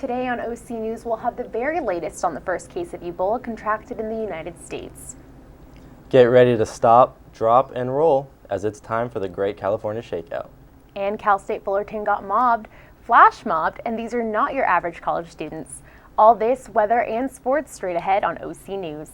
Today on OC News, we'll have the very latest on the first case of Ebola contracted in the United States. Get ready to stop, drop, and roll as it's time for the Great California Shakeout. And Cal State Fullerton got mobbed, flash mobbed, and these are not your average college students. All this, weather, and sports straight ahead on OC News.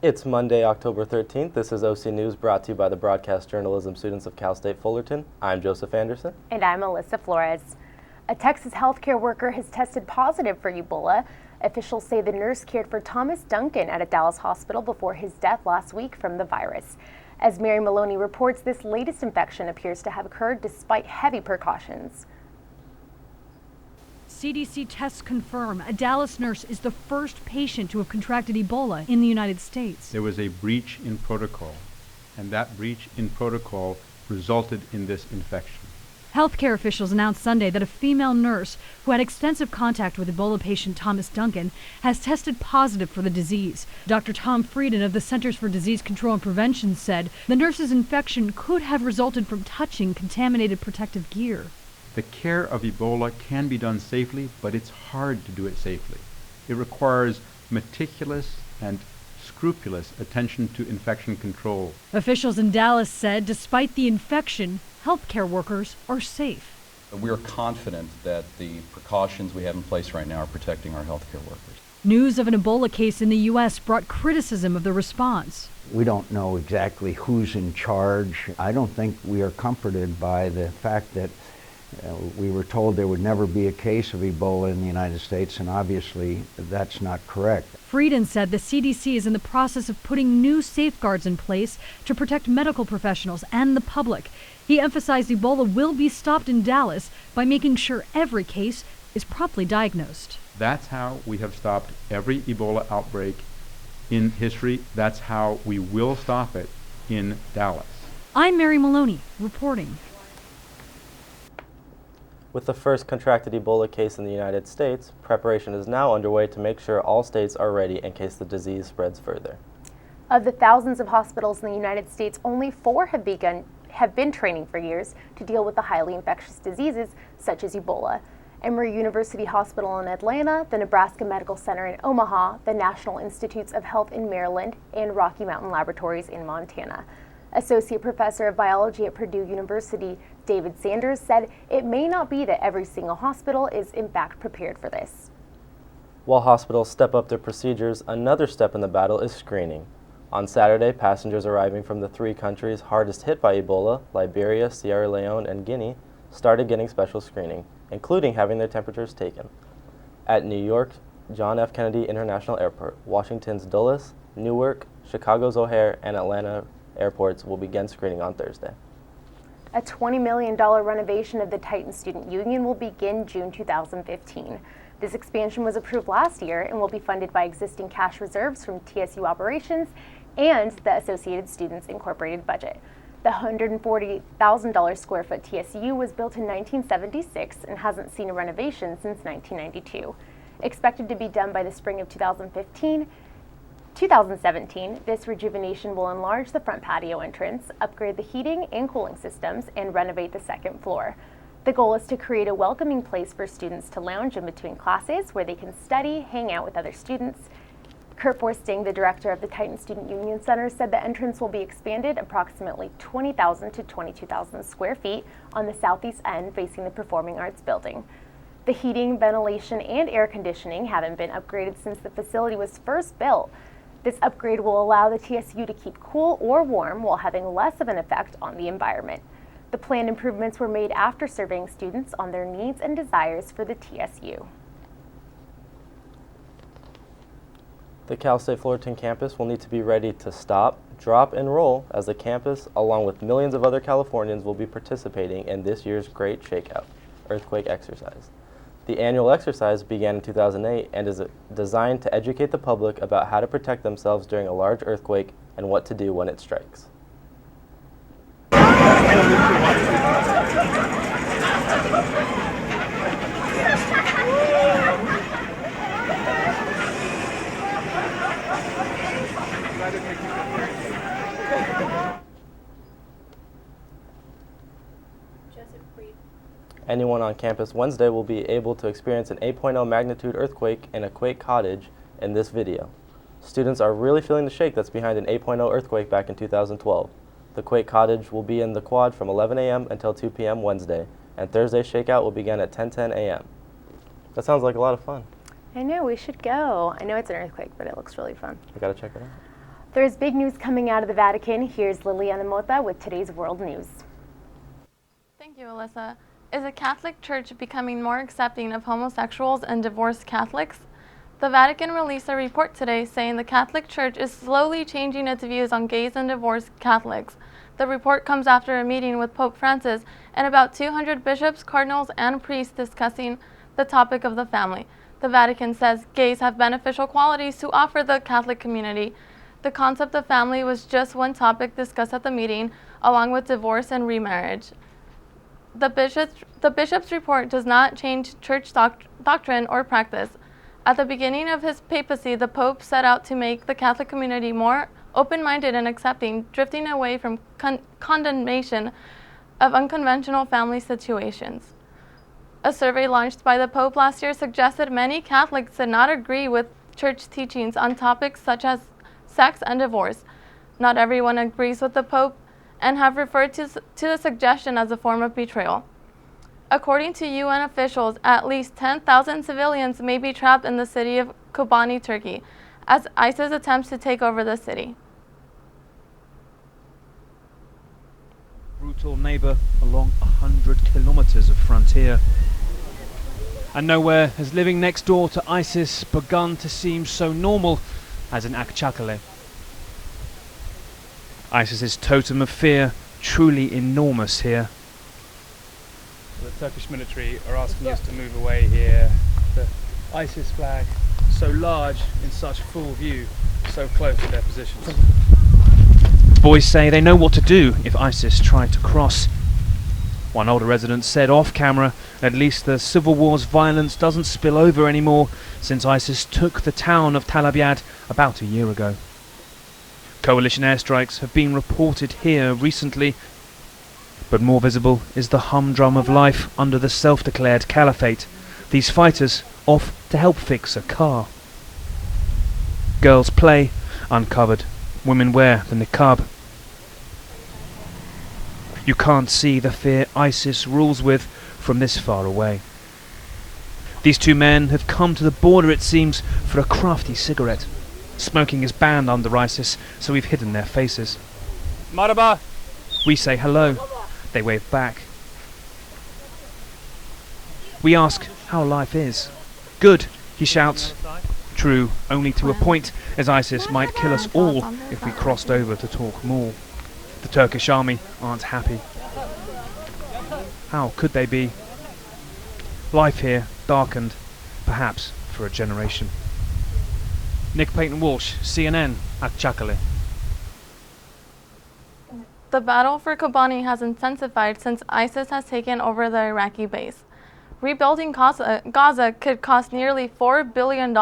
It's Monday, October 13th. This is OC News brought to you by the broadcast journalism students of Cal State Fullerton. I'm Joseph Anderson. And I'm Alyssa Flores. A Texas healthcare worker has tested positive for Ebola. Officials say the nurse cared for Thomas Duncan at a Dallas hospital before his death last week from the virus. As Mary Maloney reports, this latest infection appears to have occurred despite heavy precautions. CDC tests confirm a Dallas nurse is the first patient to have contracted Ebola in the United States. There was a breach in protocol, and that breach in protocol resulted in this infection. Healthcare officials announced Sunday that a female nurse who had extensive contact with Ebola patient Thomas Duncan has tested positive for the disease. Dr. Tom Frieden of the Centers for Disease Control and Prevention said the nurse's infection could have resulted from touching contaminated protective gear. The care of Ebola can be done safely, but it's hard to do it safely. It requires meticulous and scrupulous attention to infection control. Officials in Dallas said despite the infection, healthcare workers are safe. We are confident that the precautions we have in place right now are protecting our healthcare workers. News of an Ebola case in the U.S. brought criticism of the response. We don't know exactly who's in charge. I don't think we are comforted by the fact that we were told there would never be a case of Ebola in the United States, and obviously that's not correct. Frieden said the CDC is in the process of putting new safeguards in place to protect medical professionals and the public. He emphasized Ebola will be stopped in Dallas by making sure every case is promptly diagnosed. That's how we have stopped every Ebola outbreak in history. That's how we will stop it in Dallas. I'm Mary Maloney, reporting. With the first contracted Ebola case in the United States, preparation is now underway to make sure all states are ready in case the disease spreads further. Of the thousands of hospitals in the United States, only 4 have been training for years to deal with the highly infectious diseases such as Ebola. Emory University Hospital in Atlanta, the Nebraska Medical Center in Omaha, the National Institutes of Health in Maryland, and Rocky Mountain Laboratories in Montana. Associate Professor of Biology at Purdue University, David Sanders, said it may not be that every single hospital is in fact prepared for this. While hospitals step up their procedures, another step in the battle is screening. On Saturday, passengers arriving from the 3 countries hardest hit by Ebola, Liberia, Sierra Leone, and Guinea, started getting special screening, including having their temperatures taken. At New York John F. Kennedy International Airport, Washington's Dulles, Newark, Chicago's O'Hare, and Atlanta airports will begin screening on Thursday. A $20 million renovation of the Titan Student Union will begin June 2015. This expansion was approved last year and will be funded by existing cash reserves from TSU operations and the Associated Students Incorporated budget. The $140,000 square foot TSU was built in 1976 and hasn't seen a renovation since 1992. Expected to be done by the spring of 2017, this rejuvenation will enlarge the front patio entrance, upgrade the heating and cooling systems, and renovate the second floor. The goal is to create a welcoming place for students to lounge in between classes where they can study, hang out with other students. Kurt Forsting, the director of the Titan Student Union Center, said the entrance will be expanded approximately 20,000 to 22,000 square feet on the southeast end facing the Performing Arts Building. The heating, ventilation, and air conditioning haven't been upgraded since the facility was first built. This upgrade will allow the TSU to keep cool or warm while having less of an effect on the environment. The planned improvements were made after surveying students on their needs and desires for the TSU. The Cal State Fullerton campus will need to be ready to stop, drop, and roll as the campus, along with millions of other Californians, will be participating in this year's Great Shakeout earthquake exercise. The annual exercise began in 2008 and is designed to educate the public about how to protect themselves during a large earthquake and what to do when it strikes. Anyone on campus Wednesday will be able to experience an 8.0 magnitude earthquake in a quake cottage in this video. Students are really feeling the shake that's behind an 8.0 earthquake back in 2012. The quake cottage will be in the quad from 11 a.m. until 2 p.m. Wednesday, and Thursday's shakeout will begin at 10:10 a.m. That sounds like a lot of fun. I know, we should go. I know it's an earthquake, but it looks really fun. I gotta check it out. There's big news coming out of the Vatican. Here's Liliana Mota with today's world news. Thank you, Alyssa. Is the Catholic Church becoming more accepting of homosexuals and divorced Catholics? The Vatican released a report today saying the Catholic Church is slowly changing its views on gays and divorced Catholics. The report comes after a meeting with Pope Francis and about 200 bishops, cardinals, and priests discussing the topic of the family. The Vatican says gays have beneficial qualities to offer the Catholic community. The concept of family was just one topic discussed at the meeting, along with divorce and remarriage. The bishop's report does not change church doctrine or practice. At the beginning of his papacy, the Pope set out to make the Catholic community more open-minded and accepting, drifting away from condemnation of unconventional family situations. A survey launched by the Pope last year suggested many Catholics did not agree with church teachings on topics such as sex and divorce. Not everyone agrees with the Pope and have referred to the suggestion as a form of betrayal. According to UN officials, at least 10,000 civilians may be trapped in the city of Kobani, Turkey, as ISIS attempts to take over the city. Brutal neighbour along 100 kilometres of frontier. And nowhere has living next door to ISIS begun to seem so normal as in Akçakale. ISIS's totem of fear, truly enormous here. The Turkish military are asking us to move away here. The ISIS flag, so large in such full view, so close to their positions. Boys say they know what to do if ISIS try to cross. One older resident said off camera, at least the civil war's violence doesn't spill over anymore since ISIS took the town of Tal Abyad about a year ago. Coalition airstrikes have been reported here recently, but more visible is the humdrum of life under the self-declared caliphate. These fighters off to help fix a car. Girls play uncovered. Women wear the niqab. You can't see the fear ISIS rules with from this far away. These two men have come to the border, it seems, for a crafty cigarette. Smoking is banned under ISIS, so we've hidden their faces. Marhaba! We say hello. They wave back. We ask how life is. Good, he shouts. True, only to a point, as ISIS might kill us all if we crossed over to talk more. The Turkish army aren't happy. How could they be? Life here darkened, perhaps for a generation. Nick Payton-Walsh, CNN, Akçakale. The battle for Kobani has intensified since ISIS has taken over the Iraqi base. Rebuilding Gaza could cost nearly $4 billion.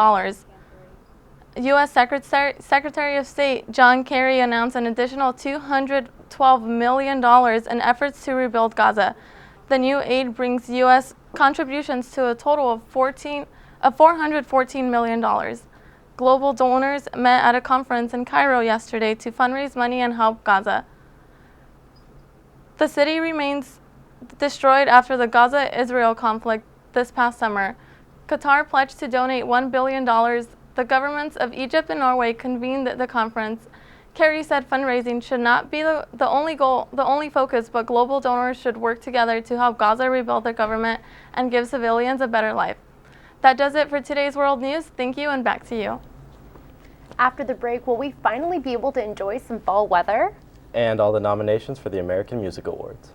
U.S. Secretary of State John Kerry announced an additional $212 million in efforts to rebuild Gaza. The new aid brings U.S. contributions to a total of $414 million. Global donors met at a conference in Cairo yesterday to fundraise money and help Gaza. The city remains destroyed after the Gaza-Israel conflict this past summer. Qatar pledged to donate $1 billion. The governments of Egypt and Norway convened the conference. Kerry said fundraising should not be the only focus, but global donors should work together to help Gaza rebuild their government and give civilians a better life. That does it for today's World News. Thank you, and back to you. After the break, will we finally be able to enjoy some fall weather? And all the nominations for the American Music Awards.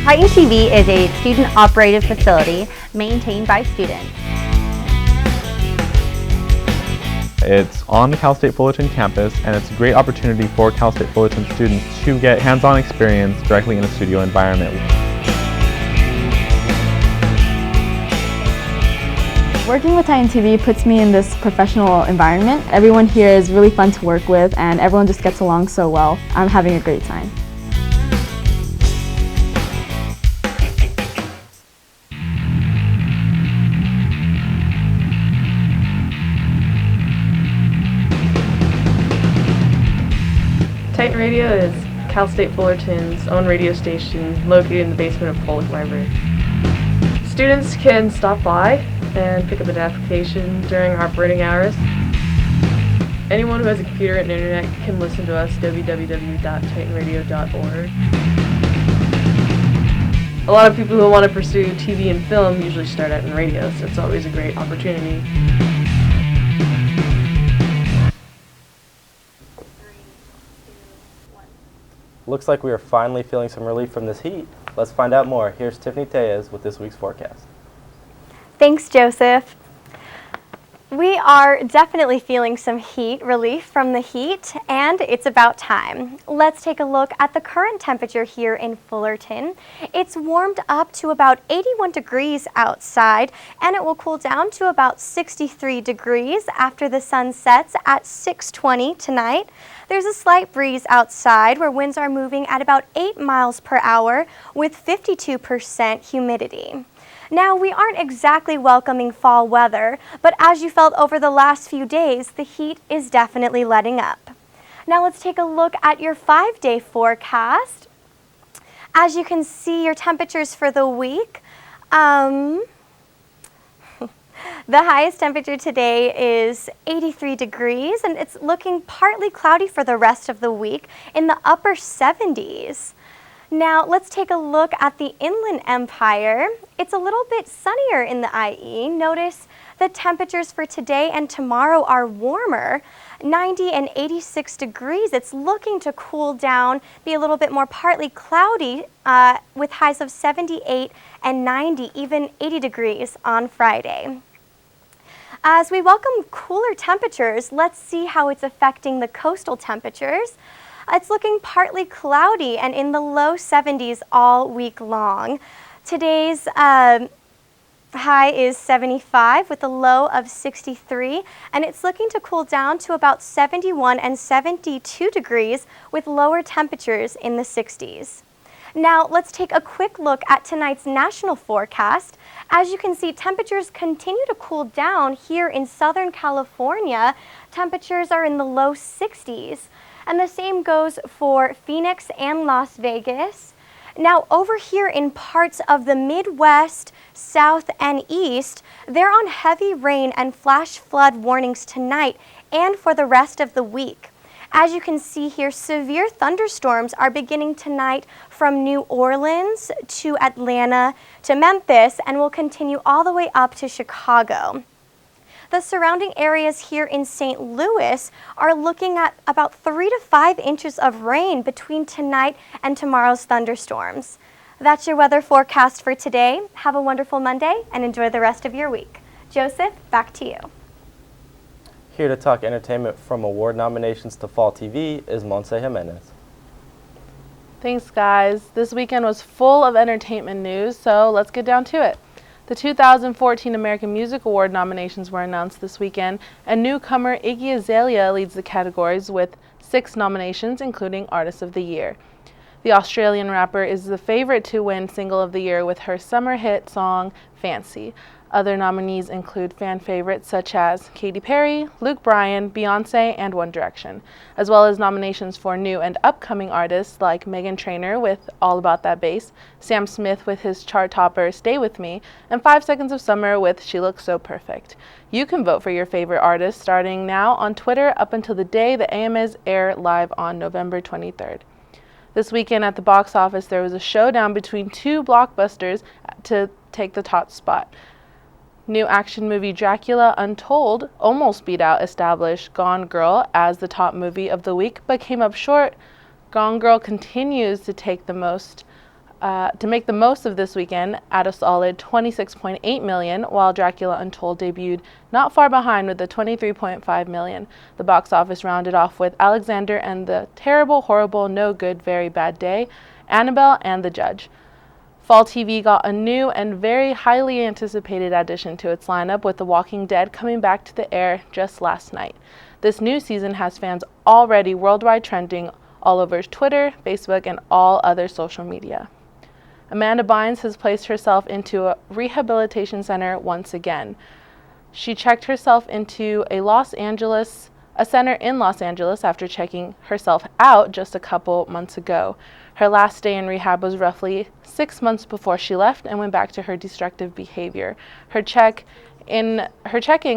Titan TV is a student-operated facility maintained by students. It's on the Cal State Fullerton campus, and it's a great opportunity for Cal State Fullerton students to get hands-on experience directly in a studio environment. Working with Titan TV puts me in this professional environment. Everyone here is really fun to work with and everyone just gets along so well. I'm having a great time. Titan Radio is Cal State Fullerton's own radio station located in the basement of Oakland Library. Students can stop by and pick up an application during our operating hours. Anyone who has a computer and internet can listen to us www.titanradio.org. A lot of people who want to pursue TV and film usually start out in radio, so it's always a great opportunity. Looks like we are finally feeling some relief from this heat. Let's find out more. Here's Tiffany Tellez with this week's forecast. Thanks, Joseph. We are definitely feeling some heat relief from the heat, and it's about time. Let's take a look at the current temperature here in Fullerton. It's warmed up to about 81 degrees outside, and it will cool down to about 63 degrees after the sun sets at 6:20 tonight. There's a slight breeze outside where winds are moving at about 8 miles per hour with 52% humidity. Now, we aren't exactly welcoming fall weather, but as you felt over the last few days, the heat is definitely letting up. Now, let's take a look at your 5-day forecast. As you can see, your temperatures for the week, the highest temperature today is 83 degrees, and it's looking partly cloudy for the rest of the week in the upper 70s. Now, let's take a look at the Inland Empire. It's a little bit sunnier in the IE. Notice the temperatures for today and tomorrow are warmer, 90 and 86 degrees. It's looking to cool down, be a little bit more partly cloudy with highs of 78 and 90, even 80 degrees on Friday. As we welcome cooler temperatures, let's see how it's affecting the coastal temperatures. It's looking partly cloudy and in the low 70s all week long. Today's high is 75 with a low of 63, and it's looking to cool down to about 71 and 72 degrees with lower temperatures in the 60s. Now, let's take a quick look at tonight's national forecast. As you can see, temperatures continue to cool down here in Southern California. Temperatures are in the low 60s. And the same goes for Phoenix and Las Vegas. Now, over here in parts of the Midwest, South, and East, they're on heavy rain and flash flood warnings tonight and for the rest of the week. As you can see here, severe thunderstorms are beginning tonight from New Orleans to Atlanta to Memphis and will continue all the way up to Chicago. The surrounding areas here in St. Louis are looking at about 3 to 5 inches of rain between tonight and tomorrow's thunderstorms. That's your weather forecast for today. Have a wonderful Monday and enjoy the rest of your week. Joseph, back to you. Here to talk entertainment from award nominations to Fall TV is Monse Jimenez. Thanks, guys. This weekend was full of entertainment news, so let's get down to it. The 2014 American Music Award nominations were announced this weekend, and newcomer Iggy Azalea leads the categories with 6 nominations, including Artist of the Year. The Australian rapper is the favorite to win Single of the Year with her summer hit song, Fancy. Other nominees include fan favorites such as Katy Perry, Luke Bryan, Beyonce, and One Direction, as well as nominations for new and upcoming artists like Meghan Trainor with All About That Bass, Sam Smith with his chart topper Stay With Me, and 5 Seconds of Summer with She Looks So Perfect. You can vote for your favorite artist starting now on Twitter up until the day the AMAs air live on November 23rd. This weekend at the box office, there was a showdown between 2 blockbusters to take the top spot. New action movie Dracula Untold almost beat out established Gone Girl as the top movie of the week, but came up short. Gone Girl continues to make the most of this weekend at a solid $26.8 million, while Dracula Untold debuted not far behind with a $23.5 million. The box office rounded off with Alexander and the Terrible, Horrible, No Good, Very Bad Day, Annabelle, and The Judge. Fall TV got a new and very highly anticipated addition to its lineup, with The Walking Dead coming back to the air just last night. This new season has fans already worldwide trending all over Twitter, Facebook, and all other social media. Amanda Bynes has placed herself into a rehabilitation center once again. She checked herself into a center in Los Angeles after checking herself out just a couple months ago. Her last day in rehab was roughly 6 months before she left and went back to her destructive behavior. Her check-in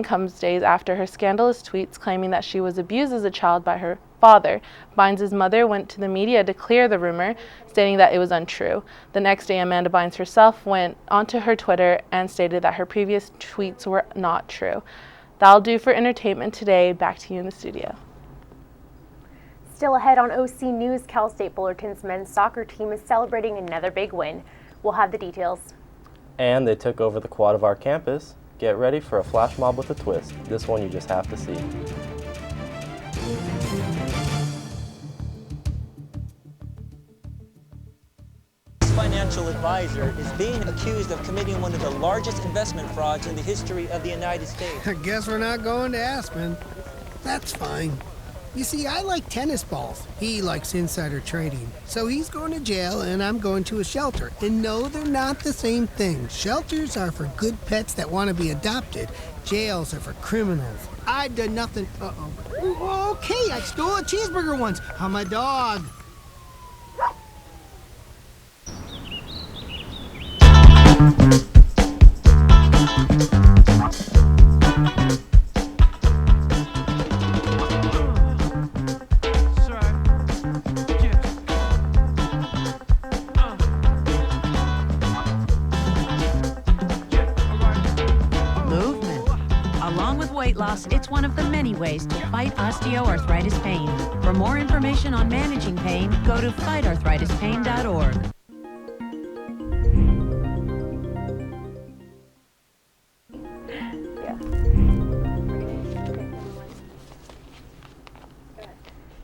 comes days after her scandalous tweets claiming that she was abused as a child by her father. Bynes' mother went to the media to clear the rumor, stating that it was untrue. The next day, Amanda Bynes herself went onto her Twitter and stated that her previous tweets were not true. That'll do for entertainment today. Back to you in the studio. Still ahead on OC News, Cal State Fullerton's men's soccer team is celebrating another big win. We'll have the details. And they took over the quad of our campus. Get ready for a flash mob with a twist. This one you just have to see. Financial advisor is being accused of committing one of the largest investment frauds in the history of the United States. I guess we're not going to Aspen. That's fine. You see, I like tennis balls. He likes insider trading. So he's going to jail and I'm going to a shelter. And no, they're not the same thing. Shelters are for good pets that want to be adopted. Jails are for criminals. I did nothing. Uh-oh. Okay, I stole a cheeseburger once. I'm a dog. It's one of the many ways to fight osteoarthritis pain. For more information on managing pain, go to fightarthritispain.org.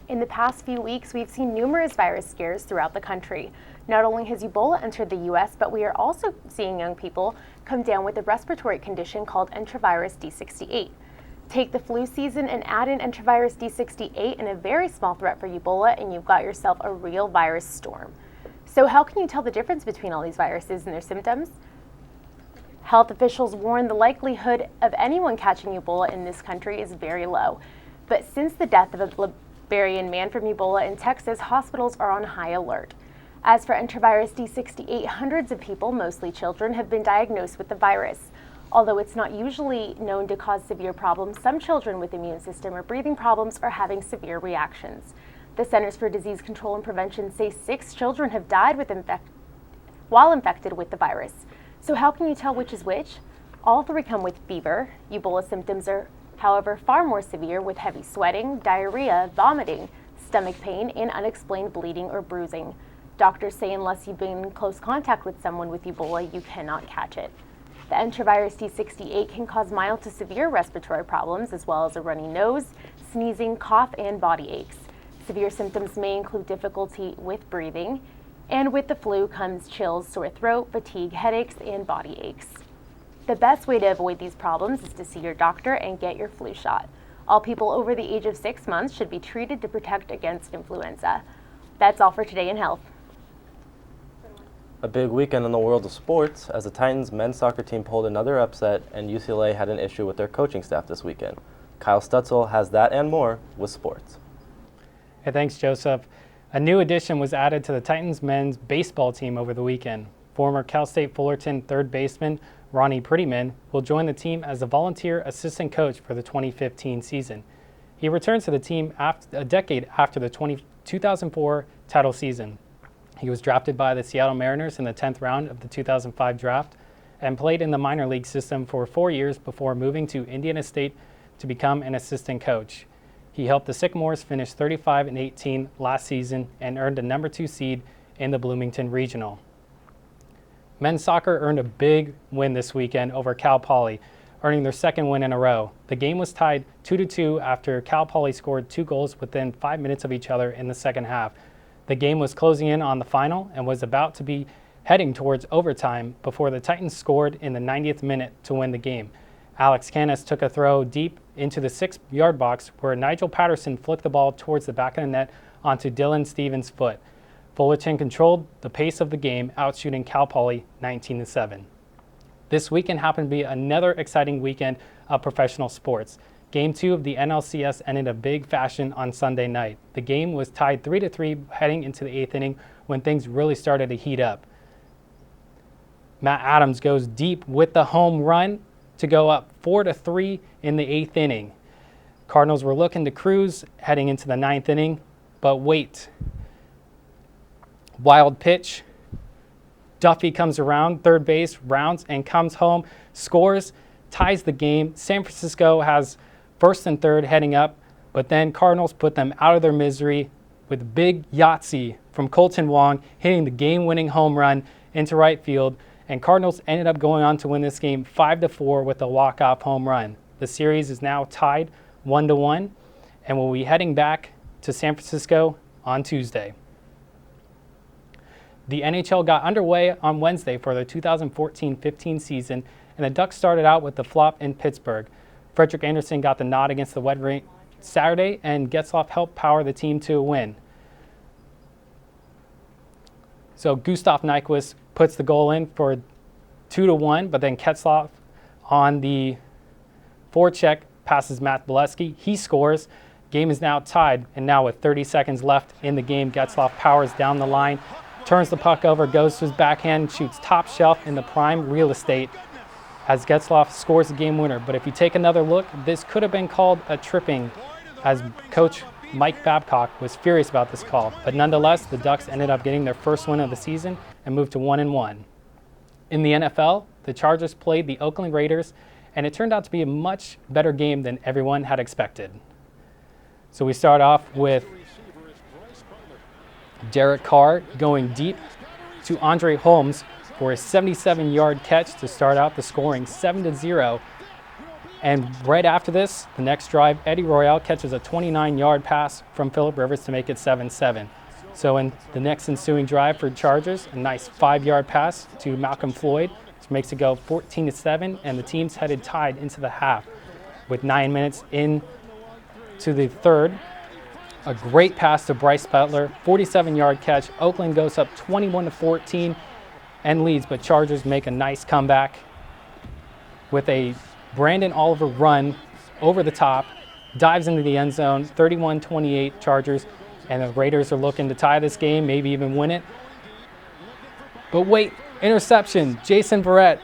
In the past few weeks, we've seen numerous virus scares throughout the country. Not only has Ebola entered the U.S., but we are also seeing young people come down with a respiratory condition called enterovirus D68. Take the flu season and add in enterovirus D68 and a very small threat for Ebola, and you've got yourself a real virus storm. So how can you tell the difference between all these viruses and their symptoms? Health officials warn the likelihood of anyone catching Ebola in this country is very low. But since the death of a Liberian man from Ebola in Texas, hospitals are on high alert. As for enterovirus D68, hundreds of people, mostly children, have been diagnosed with the virus. Although it's not usually known to cause severe problems, some children with immune system or breathing problems are having severe reactions. The Centers for Disease Control and Prevention say 6 children have died while infected with the virus. So how can you tell which is which? All 3 come with fever. Ebola symptoms are, however, far more severe, with heavy sweating, diarrhea, vomiting, stomach pain, and unexplained bleeding or bruising. Doctors say unless you've been in close contact with someone with Ebola, you cannot catch it. The enterovirus D68 can cause mild to severe respiratory problems, as well as a runny nose, sneezing, cough, and body aches. Severe symptoms may include difficulty with breathing, and with the flu comes chills, sore throat, fatigue, headaches, and body aches. The best way to avoid these problems is to see your doctor and get your flu shot. All people over the age of 6 months should be treated to protect against influenza. That's all for Today in Health. A big weekend in the world of sports, as the Titans men's soccer team pulled another upset and UCLA had an issue with their coaching staff this weekend. Kyle Stutzel has that and more with sports. Hey, thanks, Joseph. A new addition was added to the Titans men's baseball team over the weekend. Former Cal State Fullerton third baseman Ronnie Prettyman will join the team as a volunteer assistant coach for the 2015 season. He returns to the team a decade after the 2004 title season. He was drafted by the Seattle Mariners in the 10th round of the 2005 draft and played in the minor league system for 4 years before moving to Indiana State to become an assistant coach. He helped the Sycamores finish 35-18 last season and earned a number 2 seed in the Bloomington Regional. Men's soccer earned a big win this weekend over Cal Poly, earning their second win in a row. The game was tied 2-2 after Cal Poly scored 2 goals within 5 minutes of each other in the second half. The game was closing in on the final and was about to be heading towards overtime before the Titans scored in the 90th minute to win the game. Alex Canis took a throw deep into the 6-yard box where Nigel Patterson flicked the ball towards the back of the net onto Dylan Stevens' foot. Fullerton controlled the pace of the game, outshooting Cal Poly 19-7. This weekend happened to be another exciting weekend of professional sports. Game 2 of the NLCS ended in big fashion on Sunday night. The game was tied 3-3 heading into the 8th inning when things really started to heat up. Matt Adams goes deep with the home run to go up 4-3 in the 8th inning. Cardinals were looking to cruise heading into the 9th inning, but wait. Wild pitch. Duffy comes around third base, rounds and comes home, scores, ties the game. San Francisco has first and third heading up, but then Cardinals put them out of their misery with big Yahtzee from Colton Wong hitting the game-winning home run into right field, and Cardinals ended up going on to win this game 5-4 with a walk-off home run. The series is now tied 1-1, and we'll be heading back to San Francisco on Tuesday. The NHL got underway on Wednesday for the 2014-15 season, and the Ducks started out with the flop in Pittsburgh. Frederick Anderson got the nod against the Red Wings Saturday, and Getzlaf helped power the team to a win. So Gustav Nyquist puts the goal in for 2-1, but then Getzlaf on the forecheck passes Matt Bolesky. He scores. Game is now tied, and now with 30 seconds left in the game, Getzlaf powers down the line, turns the puck over, goes to his backhand, shoots top shelf in the prime real estate as Getzlaf scores the game winner. But if you take another look, this could have been called a tripping, as Coach Mike Babcock was furious about this call. But nonetheless, the Ducks ended up getting their first win of the season and moved to 1-1. In the NFL, the Chargers played the Oakland Raiders, and it turned out to be a much better game than everyone had expected. So we start off with Derek Carr going deep to Andre Holmes for a 77-yard catch to start out the scoring 7-0. And right after this, the next drive, Eddie Royale catches a 29-yard pass from Phillip Rivers to make it 7-7. So in the next ensuing drive for Chargers, a nice 5-yard pass to Malcolm Floyd, which makes it go 14-7, and the team's headed tied into the half with 9 minutes in to the third. A great pass to Bryce Butler, 47-yard catch. Oakland goes up 21-14 and leads, but Chargers make a nice comeback with a Brandon Oliver run over the top, dives into the end zone, 31-28 Chargers, and the Raiders are looking to tie this game, maybe even win it. But wait, interception. Jason Verrett,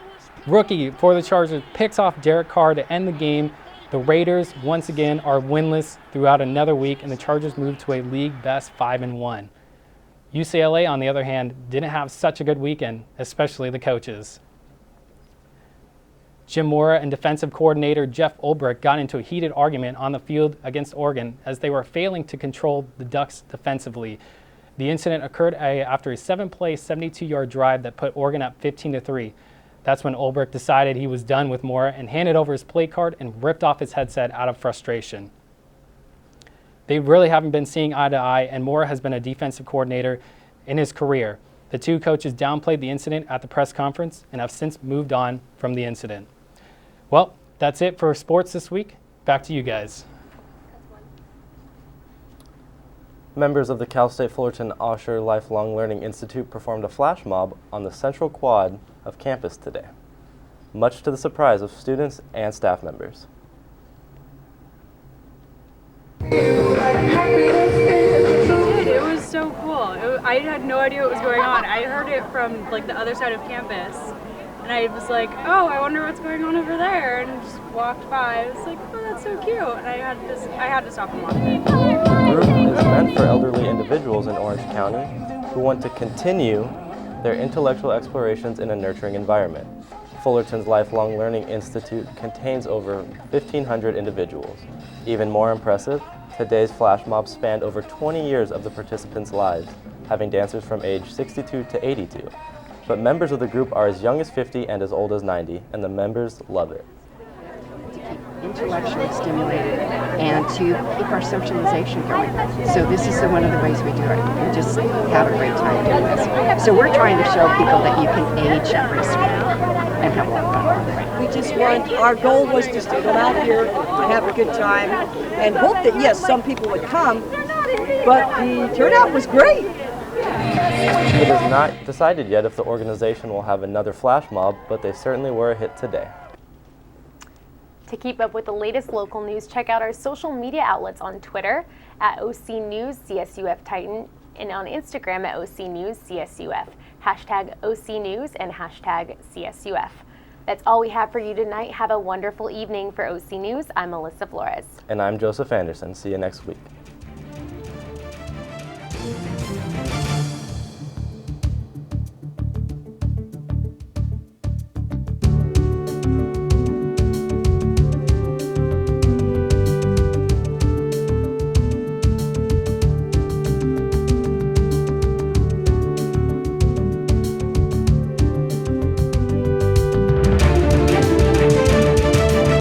rookie for the Chargers, picks off Derek Carr to end the game. The Raiders, once again, are winless throughout another week, and the Chargers move to a league best 5-1. UCLA, on the other hand, didn't have such a good weekend, especially the coaches. Jim Mora and defensive coordinator Jeff Ulbrich got into a heated argument on the field against Oregon as they were failing to control the Ducks defensively. The incident occurred after a 7-play, 72-yard drive that put Oregon up 15-3. That's when Ulbrich decided he was done with Mora and handed over his play card and ripped off his headset out of frustration. They really haven't been seeing eye to eye, and Mora has been a defensive coordinator in his career. The two coaches downplayed the incident at the press conference and have since moved on from the incident. Well, that's it for sports this week. Back to you guys. Members of the Cal State Fullerton Osher Lifelong Learning Institute performed a flash mob on the central quad of campus today, much to the surprise of students and staff members. It was so cool. I had no idea what was going on. I heard it from like the other side of campus, and I was like, oh, I wonder what's going on over there, and just walked by. I was like, oh, that's so cute, and I had to stop and watch it. The group is meant for elderly individuals in Orange County who want to continue their intellectual explorations in a nurturing environment. Fullerton's Lifelong Learning Institute contains over 1,500 individuals. Even more impressive, today's flash mob spanned over 20 years of the participants' lives, having dancers from age 62 to 82. But members of the group are as young as 50 and as old as 90, and the members love it. intellectually stimulated and to keep our socialization going. So this is one of the ways we do it. We just have a great time doing this. So we're trying to show people that you can age gracefully and have a lot of fun. We just want, our goal was just to come out here to have a good time and hope that, yes, some people would come, but the turnout was great. It is not decided yet if the organization will have another flash mob, but they certainly were a hit today. To keep up with the latest local news, check out our social media outlets on Twitter at OC News CSUF Titan and on Instagram at OC News CSUF, hashtag OC News and hashtag CSUF. That's all we have for you tonight. Have a wonderful evening. For OC News, I'm Melissa Flores. And I'm Joseph Anderson. See you next week.